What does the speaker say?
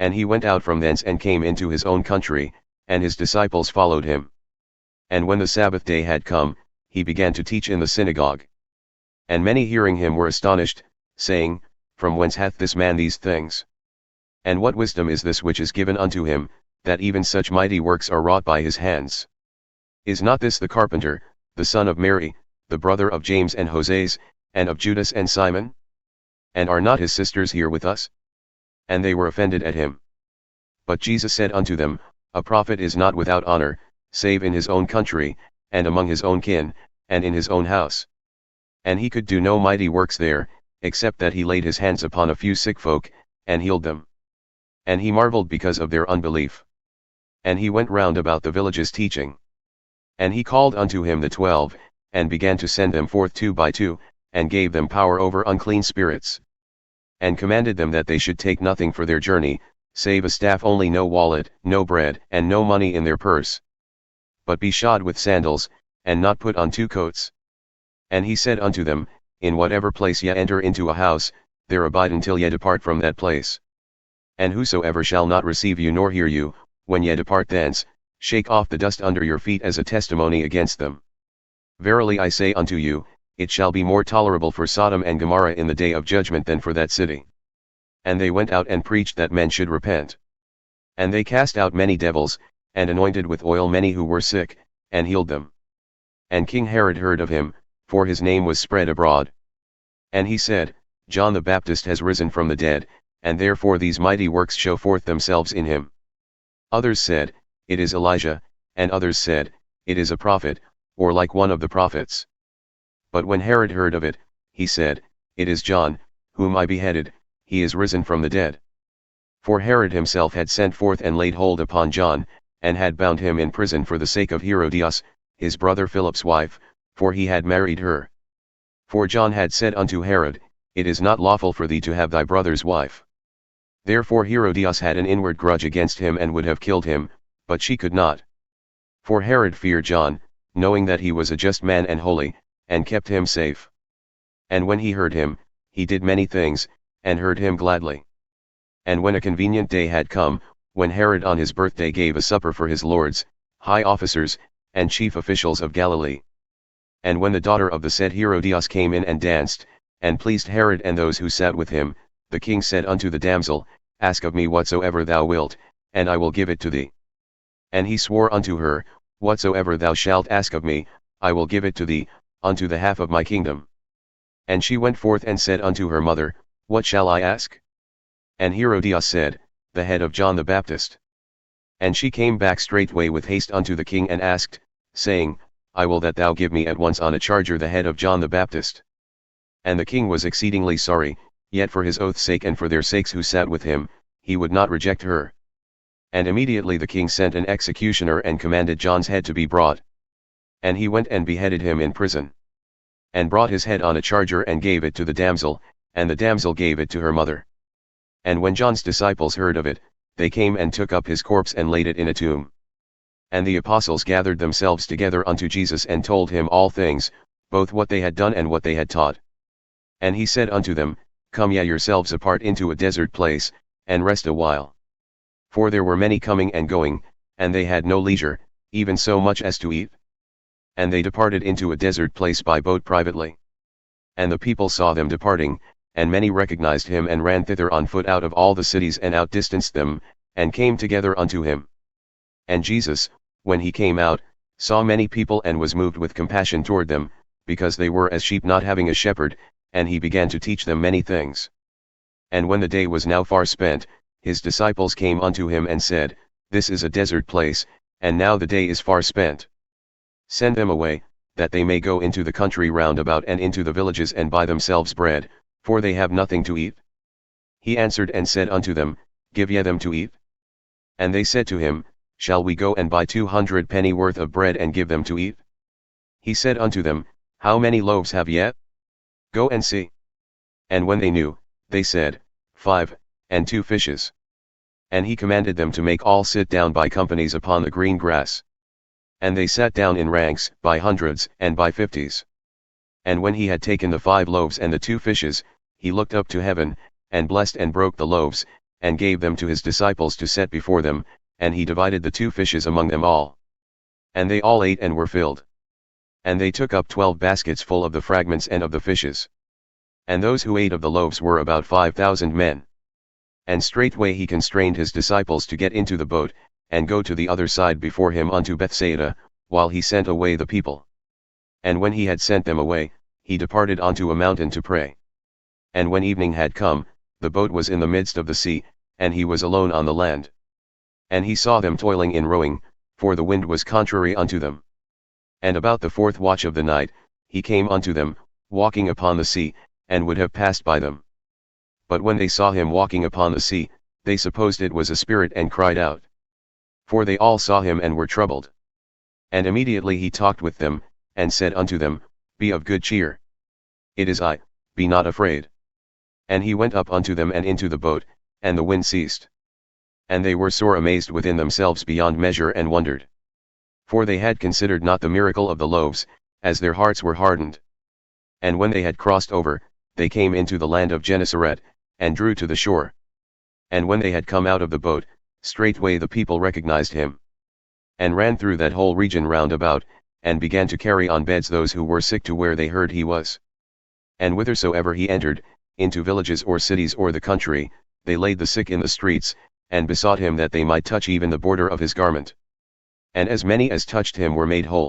And he went out from thence and came into his own country, and his disciples followed him. And when the Sabbath day had come, he began to teach in the synagogue. And many hearing him were astonished, saying, From whence hath this man these things? And what wisdom is this which is given unto him, that even such mighty works are wrought by his hands? Is not this the carpenter, the son of Mary, the brother of James and Joses, and of Judas and Simon? And are not his sisters here with us? And they were offended at him. But Jesus said unto them, A prophet is not without honor, save in his own country, and among his own kin, and in his own house. And he could do no mighty works there, except that he laid his hands upon a few sick folk, and healed them. And he marveled because of their unbelief. And he went round about the villages teaching. And he called unto him the 12, and began to send them forth 2 by 2, and gave them power over unclean spirits. And commanded them that they should take nothing for their journey, save a staff only, no wallet, no bread, and no money in their purse. But be shod with sandals, and not put on 2 coats. And he said unto them, In whatever place ye enter into a house, there abide until ye depart from that place. And whosoever shall not receive you nor hear you, when ye depart thence, shake off the dust under your feet as a testimony against them. Verily I say unto you, it shall be more tolerable for Sodom and Gomorrah in the day of judgment than for that city. And they went out and preached that men should repent. And they cast out many devils, and anointed with oil many who were sick, and healed them. And King Herod heard of him, for his name was spread abroad. And he said, John the Baptist has risen from the dead, and therefore these mighty works show forth themselves in him. Others said, It is Elijah, and others said, It is a prophet, or like one of the prophets. But when Herod heard of it, he said, It is John, whom I beheaded, he is risen from the dead. For Herod himself had sent forth and laid hold upon John, and had bound him in prison for the sake of Herodias, his brother Philip's wife, for he had married her. For John had said unto Herod, It is not lawful for thee to have thy brother's wife. Therefore Herodias had an inward grudge against him and would have killed him, but she could not. For Herod feared John, knowing that he was a just man and holy, and kept him safe. And when he heard him, he did many things, and heard him gladly. And when a convenient day had come, when Herod on his birthday gave a supper for his lords, high officers, and chief officials of Galilee. And when the daughter of the said Herodias came in and danced, and pleased Herod and those who sat with him, the king said unto the damsel, Ask of me whatsoever thou wilt, and I will give it to thee. And he swore unto her, Whatsoever thou shalt ask of me, I will give it to thee, unto the half of my kingdom. And she went forth and said unto her mother, What shall I ask? And Herodias said, The head of John the Baptist. And she came back straightway with haste unto the king and asked, saying, I will that thou give me at once on a charger the head of John the Baptist. And the king was exceedingly sorry, yet for his oath's sake and for their sakes who sat with him, he would not reject her. And immediately the king sent an executioner and commanded John's head to be brought. And he went and beheaded him in prison. And brought his head on a charger and gave it to the damsel, and the damsel gave it to her mother. And when John's disciples heard of it, they came and took up his corpse and laid it in a tomb. And the apostles gathered themselves together unto Jesus and told him all things, both what they had done and what they had taught. And he said unto them, Come ye yourselves apart into a desert place, and rest a while. For there were many coming and going, and they had no leisure, even so much as to eat. And they departed into a desert place by boat privately. And the people saw them departing, and many recognized him and ran thither on foot out of all the cities and outdistanced them, and came together unto him. And Jesus, when he came out, saw many people and was moved with compassion toward them, because they were as sheep not having a shepherd, and he began to teach them many things. And when the day was now far spent, his disciples came unto him and said, This is a desert place, and now the day is far spent. Send them away, that they may go into the country round about and into the villages and buy themselves bread, for they have nothing to eat. He answered and said unto them, Give ye them to eat. And they said to him, Shall we go and buy 200 penny worth of bread and give them to eat? He said unto them, How many loaves have ye? Go and see. And when they knew, they said, 5, and 2 fishes. And he commanded them to make all sit down by companies upon the green grass. And they sat down in ranks, by hundreds, and by 50s. And when he had taken the 5 loaves and the 2 fishes, he looked up to heaven, and blessed and broke the loaves, and gave them to his disciples to set before them, and he divided the 2 fishes among them all. And they all ate and were filled. And they took up 12 baskets full of the fragments and of the fishes. And those who ate of the loaves were about 5,000 men. And straightway he constrained his disciples to get into the boat, and go to the other side before him unto Bethsaida, while he sent away the people. And when he had sent them away, he departed unto a mountain to pray. And when evening had come, the boat was in the midst of the sea, and he was alone on the land. And he saw them toiling in rowing, for the wind was contrary unto them. And about the 4th watch of the night, he came unto them, walking upon the sea, and would have passed by them. But when they saw him walking upon the sea, they supposed it was a spirit and cried out. For they all saw him and were troubled. And immediately he talked with them, and said unto them, Be of good cheer. It is I, be not afraid. And he went up unto them and into the boat, and the wind ceased. And they were sore amazed within themselves beyond measure and wondered. For they had considered not the miracle of the loaves, as their hearts were hardened. And when they had crossed over, they came into the land of Gennesaret, and drew to the shore. And when they had come out of the boat, straightway the people recognized him. And ran through that whole region round about, and began to carry on beds those who were sick to where they heard he was. And whithersoever he entered, into villages or cities or the country, they laid the sick in the streets, and besought him that they might touch even the border of his garment. And as many as touched him were made whole.